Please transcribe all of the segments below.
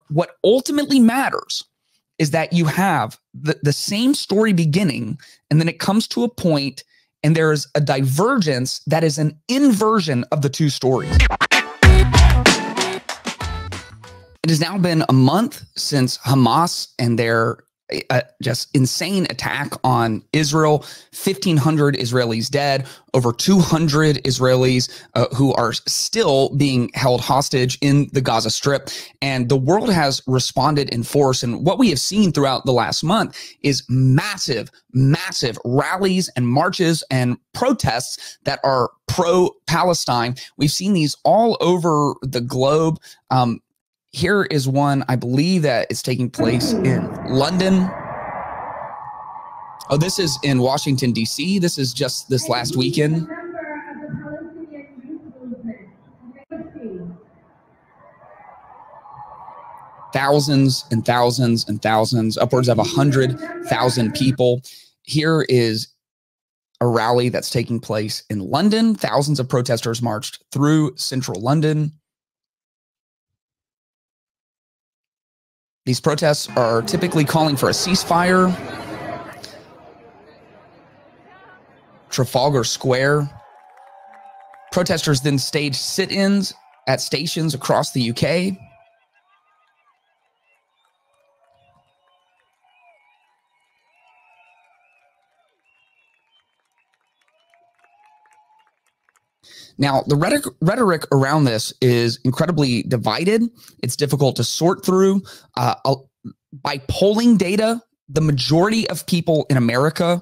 what ultimately matters is that you have the same story beginning, and then it comes to a point and there's a divergence that is an inversion of the two stories. It has now been a month since Hamas and their just insane attack on Israel. 1,500 Israelis dead, over 200 Israelis who are still being held hostage in the Gaza Strip. And the world has responded in force. And what we have seen throughout the last month is massive, massive rallies and marches and protests that are pro-Palestine. We've seen these all over the globe. Here is one, I believe, that is taking place in London. Oh, this is in Washington, D.C. This is just this last weekend. Thousands and thousands and thousands, upwards of 100,000 people. Here is a rally that's taking place in London. Thousands of protesters marched through central London. These protests are typically calling for a ceasefire. Trafalgar Square. Protesters then staged sit-ins at stations across the UK. Now, the rhetoric around this is incredibly divided. It's difficult to sort through. By polling data, the majority of people in America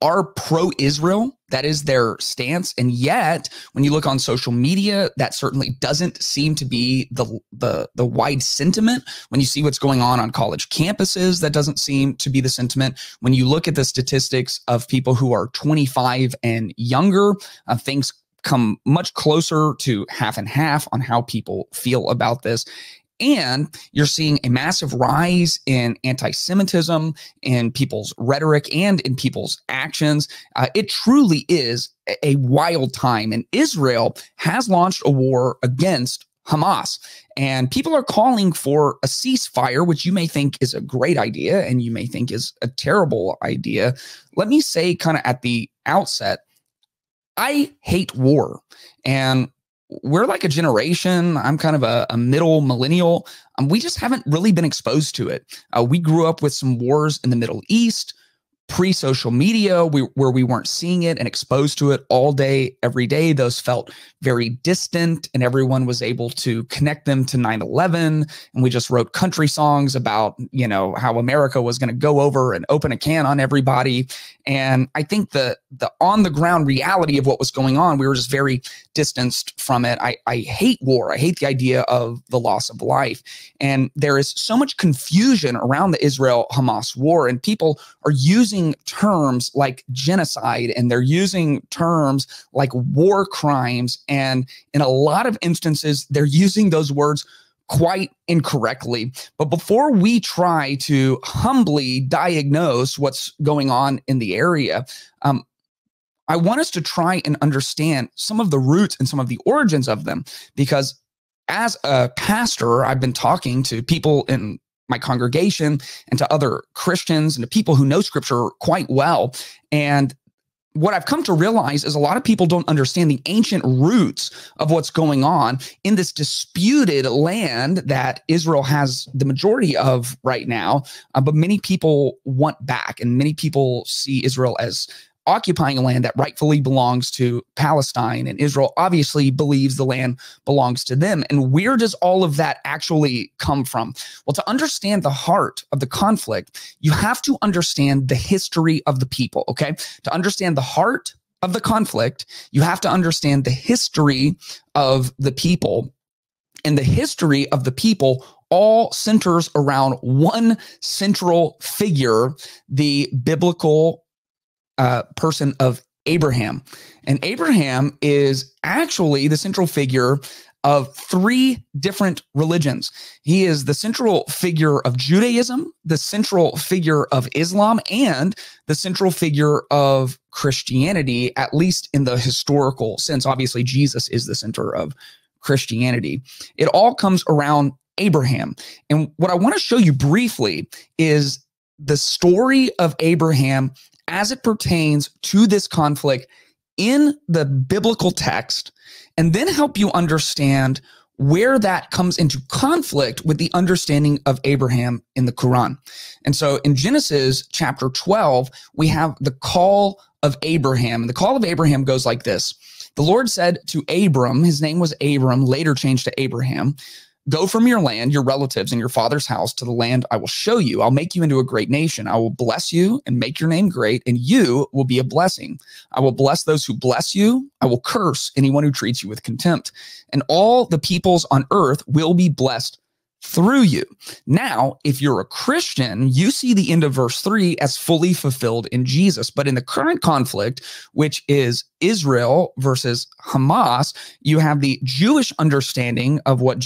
are pro-Israel. That is their stance. And yet, when you look on social media, that certainly doesn't seem to be the wide sentiment. When you see what's going on college campuses, that doesn't seem to be the sentiment. When you look at the statistics of people who are 25 and younger, things come much closer to half and half on how people feel about this. And you're seeing a massive rise in anti-Semitism, in people's rhetoric, and in people's actions. It truly is a wild time. And Israel has launched a war against Hamas. And people are calling for a ceasefire, which you may think is a great idea, and you may think is a terrible idea. Let me say kind of at the outset, I hate war. And we're like a generation. I'm kind of a middle millennial. We just haven't really been exposed to it. We grew up with some wars in the Middle East, pre-social media, where we weren't seeing it and exposed to it all day, every day. Those felt very distant, and everyone was able to connect them to 9/11. And we just wrote country songs about, you know, how America was going to go over and open a can on everybody. And I think the on the ground reality of what was going on, we were just very distanced from it. I hate war. I hate the idea of the loss of life. And there is so much confusion around the Israel-Hamas war, and people are using terms like genocide, and they're using terms like war crimes. And in a lot of instances, they're using those words quite incorrectly. But before we try to humbly diagnose what's going on in the area, I want us to try and understand some of the roots and some of the origins of them, because as a pastor, I've been talking to people in my congregation and to other Christians and to people who know scripture quite well. And what I've come to realize is a lot of people don't understand the ancient roots of what's going on in this disputed land that Israel has the majority of right now. But many people want back, and many people see Israel as occupying a land that rightfully belongs to Palestine, and Israel obviously believes the land belongs to them. And where does all of that actually come from? Well, to understand the heart of the conflict, you have to understand the history of the people, okay? To understand the heart of the conflict, you have to understand the history of the people. And the history of the people all centers around one central figure, the biblical person of Abraham. And Abraham is actually the central figure of three different religions. He is the central figure of Judaism, the central figure of Islam, and the central figure of Christianity, at least in the historical sense. Obviously, Jesus is the center of Christianity. It all comes around Abraham. And what I want to show you briefly is the story of Abraham as it pertains to this conflict in the biblical text, and then help you understand where that comes into conflict with the understanding of Abraham in the Quran. And so in Genesis chapter 12, we have the call of Abraham. And the call of Abraham goes like this. The Lord said to Abram, his name was Abram, later changed to Abraham, go from your land, your relatives, and your father's house to the land I will show you. I'll make you into a great nation. I will bless you and make your name great, and you will be a blessing. I will bless those who bless you. I will curse anyone who treats you with contempt. And all the peoples on earth will be blessed through you. Now, if you're a Christian, you see the end of verse 3 as fully fulfilled in Jesus. But in the current conflict, which is Israel versus Hamas, you have the Jewish understanding of what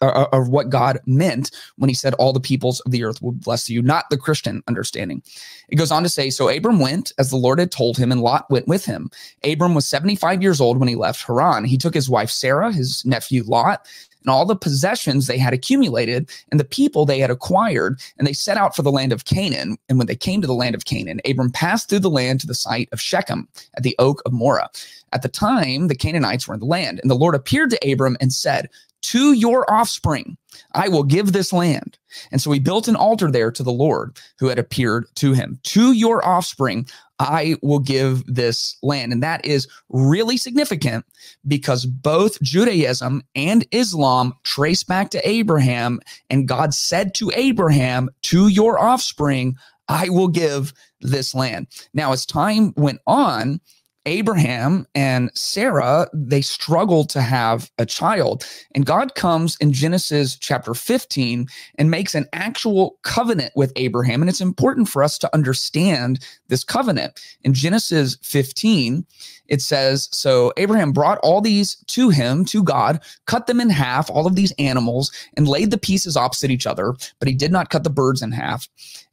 of what God meant when he said all the peoples of the earth will bless you, not the Christian understanding. It goes on to say, so Abram went as the Lord had told him, and Lot went with him. Abram was 75 years old when he left Haran. He took his wife Sarah, his nephew Lot, and all the possessions they had accumulated and the people they had acquired, and they set out for the land of Canaan. And when they came to the land of Canaan, Abram passed through the land to the site of Shechem at the oak of Moreh. At the time, the Canaanites were in the land, and the Lord appeared to Abram and said, to your offspring, I will give this land. And so he built an altar there to the Lord who had appeared to him. To your offspring, I will give this land. And that is really significant because both Judaism and Islam trace back to Abraham. And God said to Abraham, to your offspring, I will give this land. Now, as time went on, Abraham and Sarah, they struggled to have a child. And God comes in Genesis chapter 15 and makes an actual covenant with Abraham. And it's important for us to understand this covenant. In Genesis 15, it says, so Abraham brought all these to him, to God, cut them in half, all of these animals, and laid the pieces opposite each other, but he did not cut the birds in half.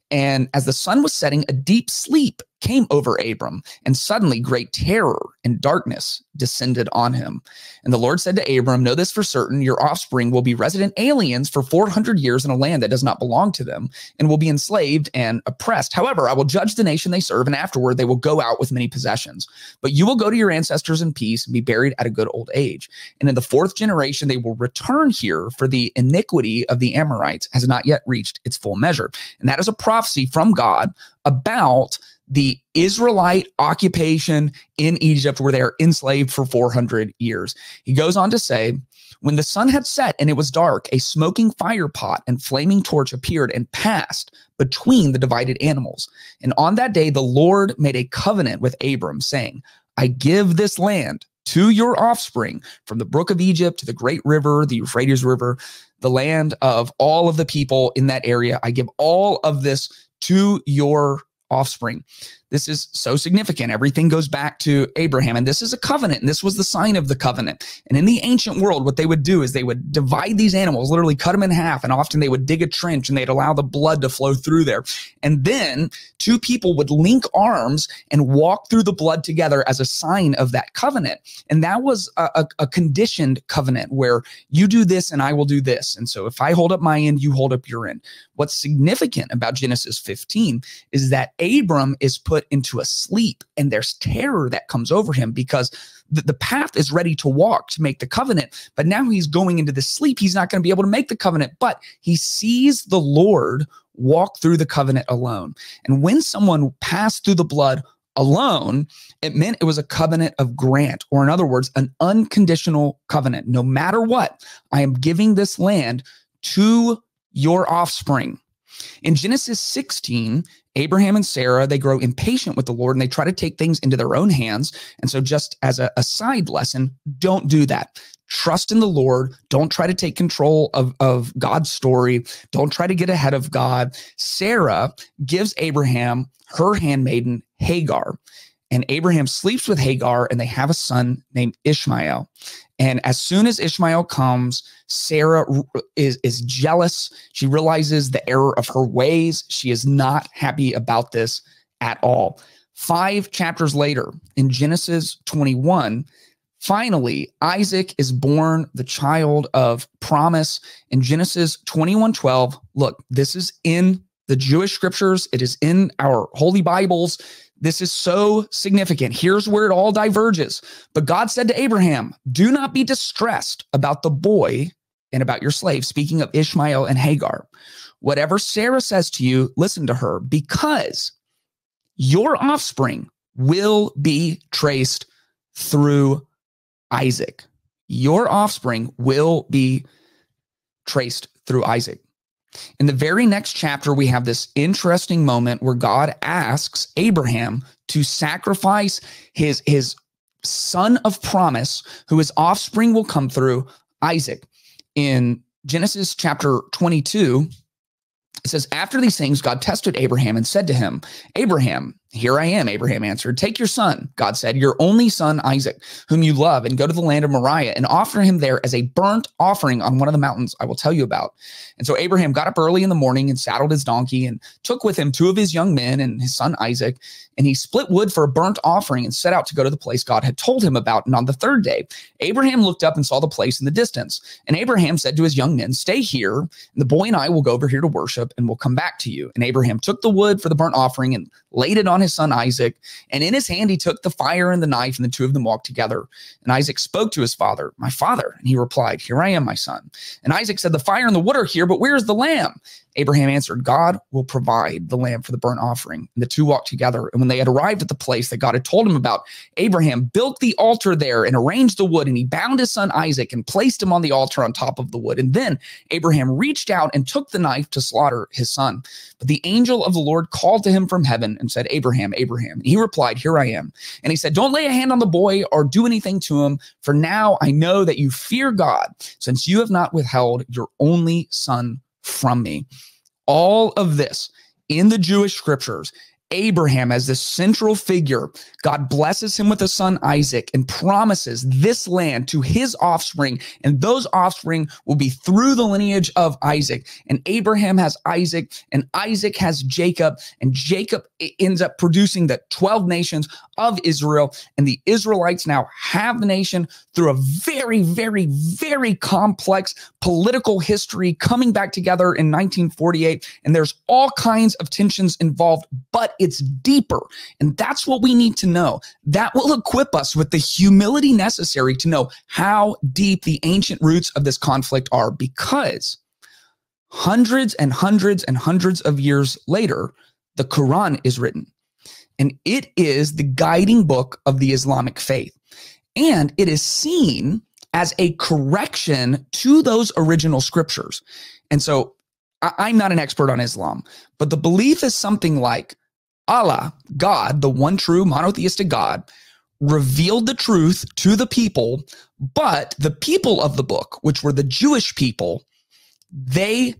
And as the sun was setting, a deep sleep came over Abram, and suddenly great terror and darkness descended on him. And the Lord said to Abram, know this for certain, your offspring will be resident aliens for 400 years in a land that does not belong to them, and will be enslaved and oppressed. However, I will judge the nation they serve, and afterward they will go out with many possessions. But you will go to your ancestors in peace and be buried at a good old age. And in the fourth generation they will return here, for the iniquity of the Amorites has not yet reached its full measure. And that is a prophecy from God about the Israelite occupation in Egypt, where they are enslaved for 400 years. He goes on to say, when the sun had set and it was dark, a smoking fire pot and flaming torch appeared and passed between the divided animals. And on that day, the Lord made a covenant with Abram, saying, I give this land to your offspring from the brook of Egypt to the great river, the Euphrates River, the land of all of the people in that area. I give all of this to your offspring. This is so significant. Everything goes back to Abraham, and this is a covenant, and this was the sign of the covenant. And in the ancient world, what they would do is they would divide these animals, literally cut them in half, and often they would dig a trench and they'd allow the blood to flow through there. And then two people would link arms and walk through the blood together as a sign of that covenant. And that was a conditioned covenant where you do this and I will do this. And so if I hold up my end, you hold up your end. What's significant about Genesis 15 is that Abram is put into a sleep, and there's terror that comes over him because the path is ready to walk to make the covenant. But now he's going into the sleep. He's not going to be able to make the covenant, but he sees the Lord walk through the covenant alone. And when someone passed through the blood alone, it meant it was a covenant of grant, or in other words, an unconditional covenant. No matter what, I am giving this land to your offspring. In Genesis 16, Abraham and Sarah, they grow impatient with the Lord and they try to take things into their own hands. And so just as a side lesson, don't do that. Trust in the Lord. Don't try to take control of God's story. Don't try to get ahead of God. Sarah gives Abraham her handmaiden, Hagar. And Abraham sleeps with Hagar, and they have a son named Ishmael. And as soon as Ishmael comes, Sarah is jealous. She realizes the error of her ways. She is not happy about this at all. 5 chapters later, in Genesis 21, Finally, Isaac is born, the child of promise. In Genesis 21:12, look, this is in the Jewish scriptures. It is in our holy Bibles. This is so significant. Here's where it all diverges. But God said to Abraham, do not be distressed about the boy and about your slave, speaking of Ishmael and Hagar. Whatever Sarah says to you, listen to her, because your offspring will be traced through Isaac. Your offspring will be traced through Isaac. In the very next chapter, we have this interesting moment where God asks Abraham to sacrifice his son of promise, who his offspring will come through, Isaac. In Genesis chapter 22, it says, after these things, God tested Abraham and said to him, Abraham, here I am, Abraham answered. Take your son, God said, your only son, Isaac, whom you love, and go to the land of Moriah and offer him there as a burnt offering on one of the mountains I will tell you about. And so Abraham got up early in the morning and saddled his donkey and took with him 2 of his young men and his son Isaac. And he split wood for a burnt offering and set out to go to the place God had told him about. And on the 3rd day, Abraham looked up and saw the place in the distance. And Abraham said to his young men, stay here, and the boy and I will go over here to worship, and we'll come back to you. And Abraham took the wood for the burnt offering and laid it on his son Isaac. And in his hand, he took the fire and the knife, and the 2 of them walked together. And Isaac spoke to his father, my father. And he replied, here I am, my son. And Isaac said, the fire and the wood are here, but where is the lamb? Abraham answered, God will provide the lamb for the burnt offering. And the 2 walked together. And when they had arrived at the place that God had told him about, Abraham built the altar there and arranged the wood. And he bound his son Isaac and placed him on the altar on top of the wood. And then Abraham reached out and took the knife to slaughter his son. But the angel of the Lord called to him from heaven and said, Abraham, Abraham. And he replied, here I am. And he said, don't lay a hand on the boy or do anything to him. For now I know that you fear God, since you have not withheld your only son from me. All of this in the Jewish scriptures, Abraham as this central figure, God blesses him with a son, Isaac, and promises this land to his offspring, and those offspring will be through the lineage of Isaac. And Abraham has Isaac, and Isaac has Jacob, and Jacob ends up producing the 12 nations of Israel, and the Israelites now have the nation through a very, very, very complex political history coming back together in 1948, and there's all kinds of tensions involved, but it's deeper, and that's what we need to know. That will equip us with the humility necessary to know how deep the ancient roots of this conflict are, because hundreds and hundreds and hundreds of years later, the Quran is written, and it is the guiding book of the Islamic faith, and it is seen as a correction to those original scriptures. And so I'm not an expert on Islam, but the belief is something like Allah, God, the one true monotheistic God, revealed the truth to the people, but the people of the book, which were the Jewish people, they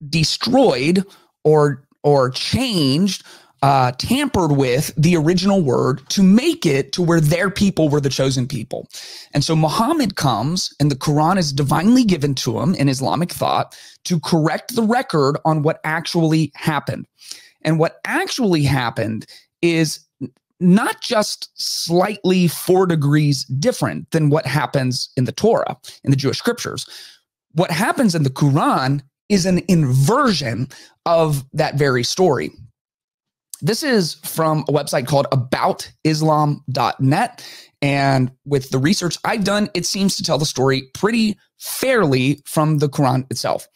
destroyed or changed, tampered with the original word to make it to where their people were the chosen people. And so Muhammad comes, and the Quran is divinely given to him in Islamic thought to correct the record on what actually happened. And what actually happened is not just slightly 4 degrees different than what happens in the Torah, in the Jewish scriptures. What happens in the Quran is an inversion of that very story. This is from a website called aboutislam.net. And with the research I've done, it seems to tell the story pretty fairly from the Quran itself.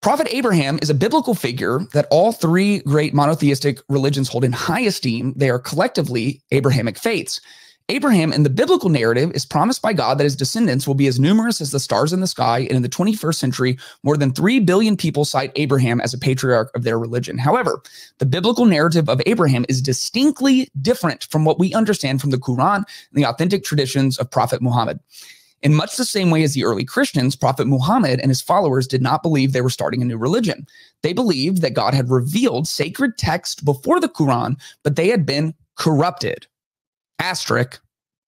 Prophet Abraham is a biblical figure that all 3 great monotheistic religions hold in high esteem. They are collectively Abrahamic faiths. Abraham in the biblical narrative is promised by God that his descendants will be as numerous as the stars in the sky, and in the 21st century, more than 3 billion people cite Abraham as a patriarch of their religion. However, the biblical narrative of Abraham is distinctly different from what we understand from the Quran and the authentic traditions of Prophet Muhammad. In much the same way as the early Christians, Prophet Muhammad and his followers did not believe they were starting a new religion. They believed that God had revealed sacred text before the Quran, but they had been corrupted. Asterisk,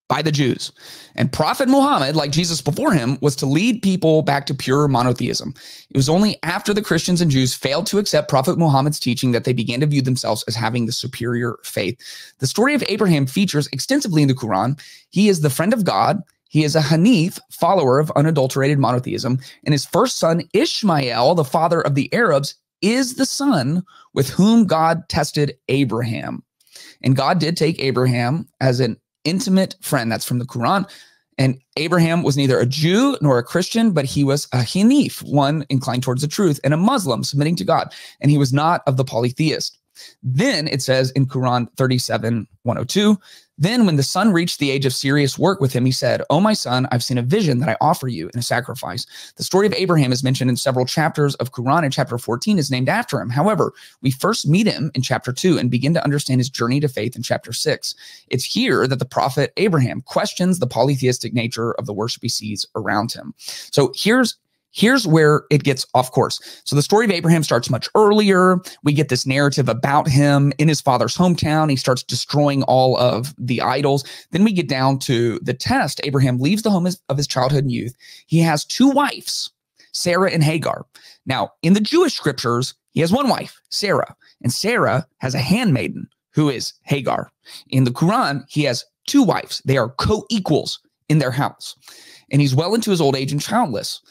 by the Jews. And Prophet Muhammad, like Jesus before him, was to lead people back to pure monotheism. It was only after the Christians and Jews failed to accept Prophet Muhammad's teaching that they began to view themselves as having the superior faith. The story of Abraham features extensively in the Quran. He is the friend of God. He is a Hanif, follower of unadulterated monotheism, and his first son, Ishmael, the father of the Arabs, is the son with whom God tested Abraham. And God did take Abraham as an intimate friend. That's from the Quran. And Abraham was neither a Jew nor a Christian, but he was a Hanif, one inclined towards the truth, and a Muslim submitting to God. And he was not of the polytheist. Then it says in Quran 37:102, then when the son reached the age of serious work with him, he said, "O my son, I've seen a vision that I offer you in a sacrifice." The story of Abraham is mentioned in several chapters of Quran, and chapter 14 is named after him. However, we first meet him in chapter 2 and begin to understand his journey to faith in chapter 6. It's here that the prophet Abraham questions the polytheistic nature of the worship he sees around him. So Here's where it gets off course. So the story of Abraham starts much earlier. We get this narrative about him in his father's hometown. He starts destroying all of the idols. Then we get down to the test. Abraham leaves the home of his childhood and youth. He has two wives, Sarah and Hagar. Now, in the Jewish scriptures, he has one wife, Sarah, and Sarah has a handmaiden who is Hagar. In the Quran, he has two wives. They are co-equals in their house. And he's well into his old age and childless.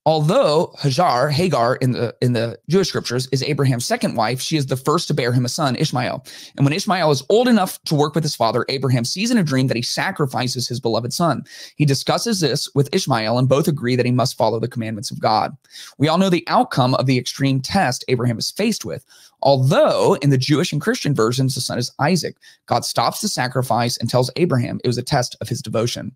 Although Hagar in the Jewish scriptures is Abraham's second wife, she is the first to bear him a son, Ishmael. And when Ishmael is old enough to work with his father, Abraham sees in a dream that he sacrifices his beloved son. He discusses this with Ishmael, and both agree that he must follow the commandments of God. We all know the outcome of the extreme test Abraham is faced with. Although in the Jewish and Christian versions, the son is Isaac. God stops the sacrifice and tells Abraham it was a test of his devotion.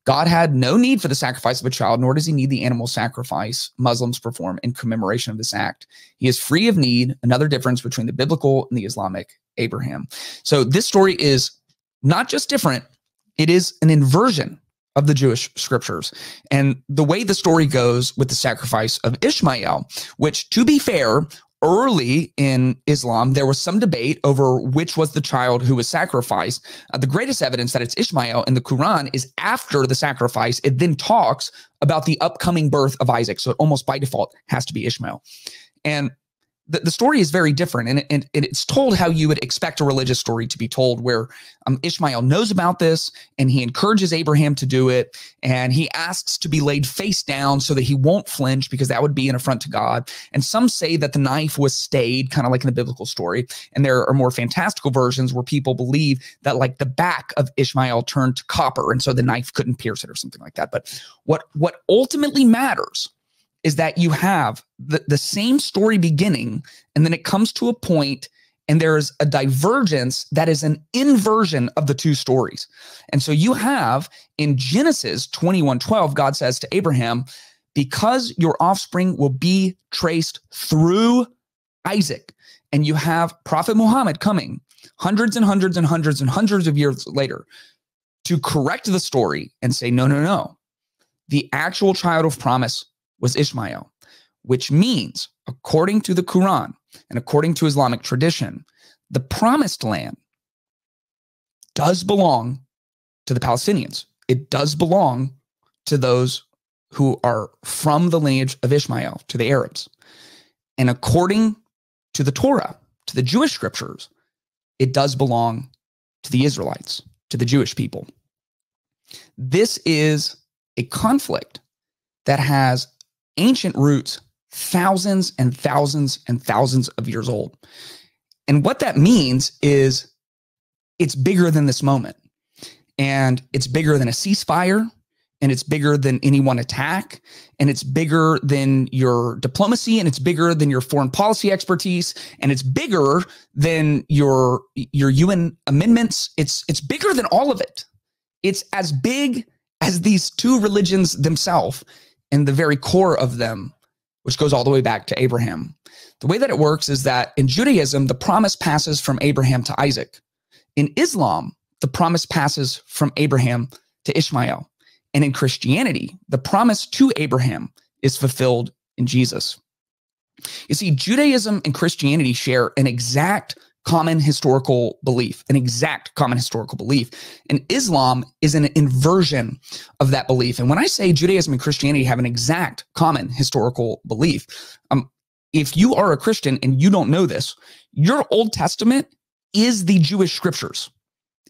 God had no need for the sacrifice of a child, nor does he need the animal sacrifice Muslims perform in commemoration of this act. He is free of need, another difference between the biblical and the Islamic Abraham. So this story is not just different, it is an inversion of the Jewish scriptures. And the way the story goes with the sacrifice of Ishmael, which, to be fair, early in Islam, there was some debate over which was the child who was sacrificed. The greatest evidence that it's Ishmael in the Quran is after the sacrifice. It then talks about the upcoming birth of Isaac. So it almost by default has to be Ishmael. And the story is very different, and it's told how you would expect a religious story to be told, where Ishmael knows about this and he encourages Abraham to do it, and he asks to be laid face down so that he won't flinch, because that would be an affront to God. And some say that the knife was stayed, kind of like in the biblical story, and there are more fantastical versions where people believe that like the back of Ishmael turned to copper, and so the knife couldn't pierce it or something like that. But what ultimately matters is that you have the same story beginning, and then it comes to a point and there's a divergence that is an inversion of the two stories. And so you have in Genesis 21:12, God says to Abraham, because your offspring will be traced through Isaac. And you have Prophet Muhammad coming hundreds and hundreds and hundreds and hundreds of years later to correct the story and say, no, no, no. The actual child of promise was Ishmael, which means, according to the Quran and according to Islamic tradition, the promised land does belong to the Palestinians. It does belong to those who are from the lineage of Ishmael, to the Arabs. And according to the Torah, to the Jewish scriptures, it does belong to the Israelites, to the Jewish people. This is a conflict that has ancient roots, thousands and thousands and thousands of years old. And what that means is it's bigger than this moment. And it's bigger than a ceasefire. And it's bigger than any one attack. And it's bigger than your diplomacy. And it's bigger than your foreign policy expertise. And it's bigger than your UN amendments. It's bigger than all of it. It's as big as these two religions themselves, and the very core of them, which goes all the way back to Abraham. The way that it works is that in Judaism, the promise passes from Abraham to Isaac. In Islam, the promise passes from Abraham to Ishmael. And in Christianity, the promise to Abraham is fulfilled in Jesus. You see, Judaism and Christianity share an exact common historical belief, an exact common historical belief. And Islam is an inversion of that belief. And when I say Judaism and Christianity have an exact common historical belief, if you are a Christian and you don't know this, your Old Testament is the Jewish scriptures.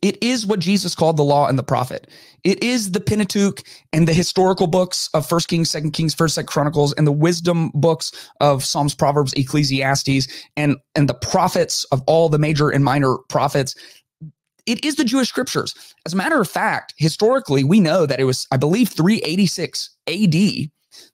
It is what Jesus called the law and the prophet. It is the Pentateuch and the historical books of 1 Kings, 2 Kings, 1 2 Chronicles, and the wisdom books of Psalms, Proverbs, Ecclesiastes, and the prophets of all the major and minor prophets. It is the Jewish scriptures. As a matter of fact, historically, we know that it was, I believe, 386 AD,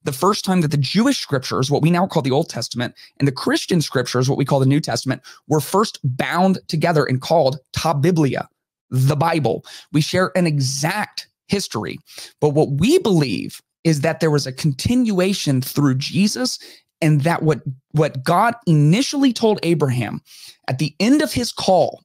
the first time that the Jewish scriptures, what we now call the Old Testament, and the Christian scriptures, what we call the New Testament, were first bound together and called Ta Biblia, the Bible. We share an exact history, but what we believe is that there was a continuation through Jesus, and that what God initially told Abraham at the end of his call,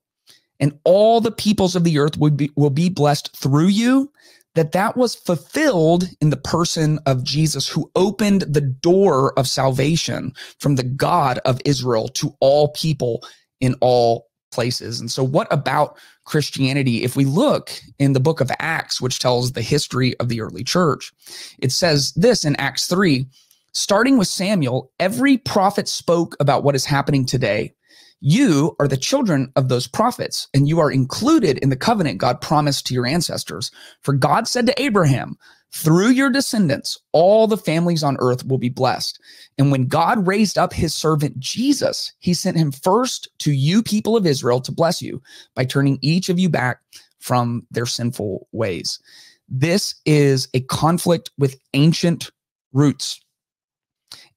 and all the peoples of the earth will be blessed through you, that was fulfilled in the person of Jesus, who opened the door of salvation from the God of Israel to all people in all places. And so what about Christianity? If we look in the book of Acts, which tells the history of the early church, it says this in Acts 3, starting with Samuel, every prophet spoke about what is happening today. You are the children of those prophets, and you are included in the covenant God promised to your ancestors. For God said to Abraham, through your descendants, all the families on earth will be blessed. And when God raised up his servant Jesus, he sent him first to you people of Israel to bless you by turning each of you back from their sinful ways. This is a conflict with ancient roots.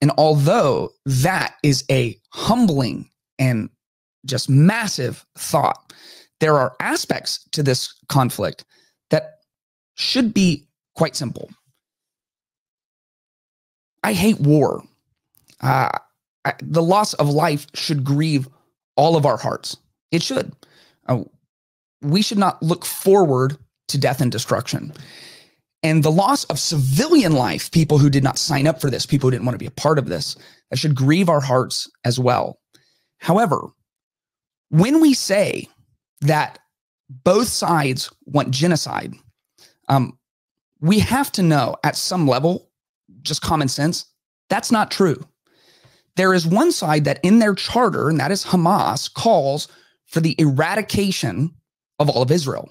And although that is a humbling and just massive thought, there are aspects to this conflict that should be quite simple. I hate war. The loss of life should grieve all of our hearts. It should. We should not look forward to death and destruction. And the loss of civilian life, people who did not sign up for this, people who didn't want to be a part of this, that should grieve our hearts as well. However, when we say that both sides want genocide, we have to know at some level, just common sense, that's not true. There is one side that in their charter, and that is Hamas, calls for the eradication of all of Israel.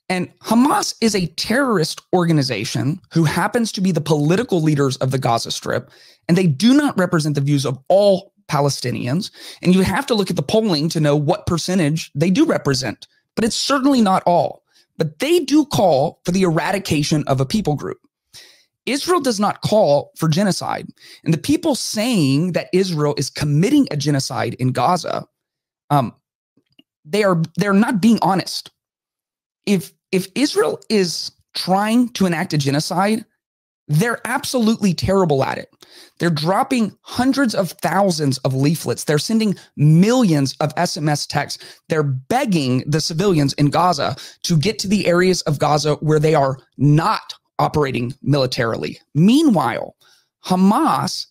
And Hamas is a terrorist organization who happens to be the political leaders of the Gaza Strip, and they do not represent the views of all Palestinians. And you have to look at the polling to know what percentage they do represent, but it's certainly not all. But they do call for the eradication of a people group. Israel does not call for genocide. And the people saying that Israel is committing a genocide in Gaza, they're not being honest. If Israel is trying to enact a genocide, they're absolutely terrible at it. They're dropping hundreds of thousands of leaflets. They're sending millions of SMS texts. They're begging the civilians in Gaza to get to the areas of Gaza where they are not operating militarily. Meanwhile, Hamas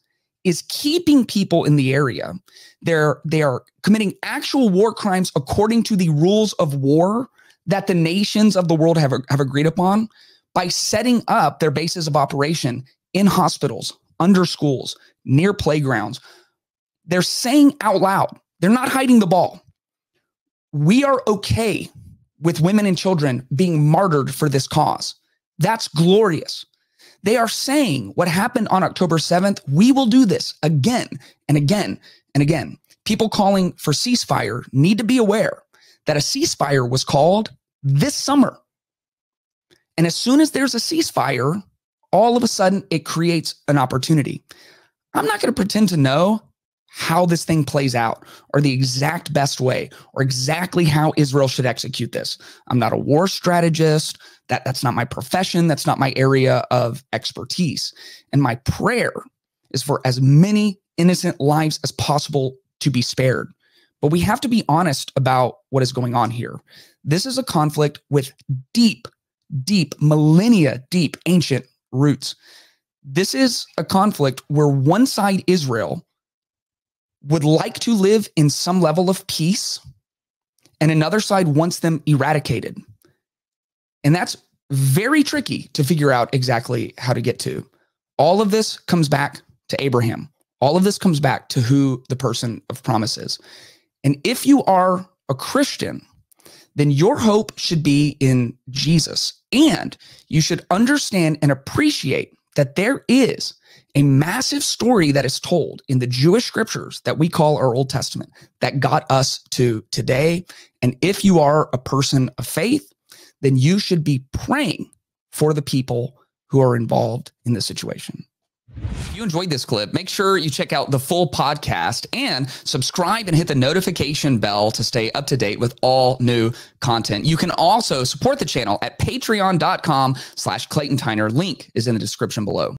is keeping people in the area. They are committing actual war crimes according to the rules of war that the nations of the world have agreed upon, by setting up their bases of operation in hospitals, under schools, near playgrounds. They're saying out loud, they're not hiding the ball. We are okay with women and children being martyred for this cause. That's glorious. They are saying what happened on October 7th, we will do this again and again and again. People calling for ceasefire need to be aware that a ceasefire was called this summer. And as soon as there's a ceasefire, all of a sudden it creates an opportunity. I'm not going to pretend to know how this thing plays out or the exact best way or exactly how Israel should execute this. I'm not a war strategist. That's not my profession. That's not my area of expertise. And my prayer is for as many innocent lives as possible to be spared. But we have to be honest about what is going on here. This is a conflict with deep, millennia deep ancient roots. This is a conflict where one side, Israel, would like to live in some level of peace and another side wants them eradicated. And that's very tricky to figure out exactly how to get to. All of this comes back to Abraham. All of this comes back to who the person of promise is. And if you are a Christian, then your hope should be in Jesus. And you should understand and appreciate that there is a massive story that is told in the Jewish scriptures that we call our Old Testament that got us to today. And if you are a person of faith, then you should be praying for the people who are involved in this situation. If you enjoyed this clip, make sure you check out the full podcast and subscribe and hit the notification bell to stay up to date with all new content. You can also support the channel at patreon.com/Clayton Tyner. Link is in the description below.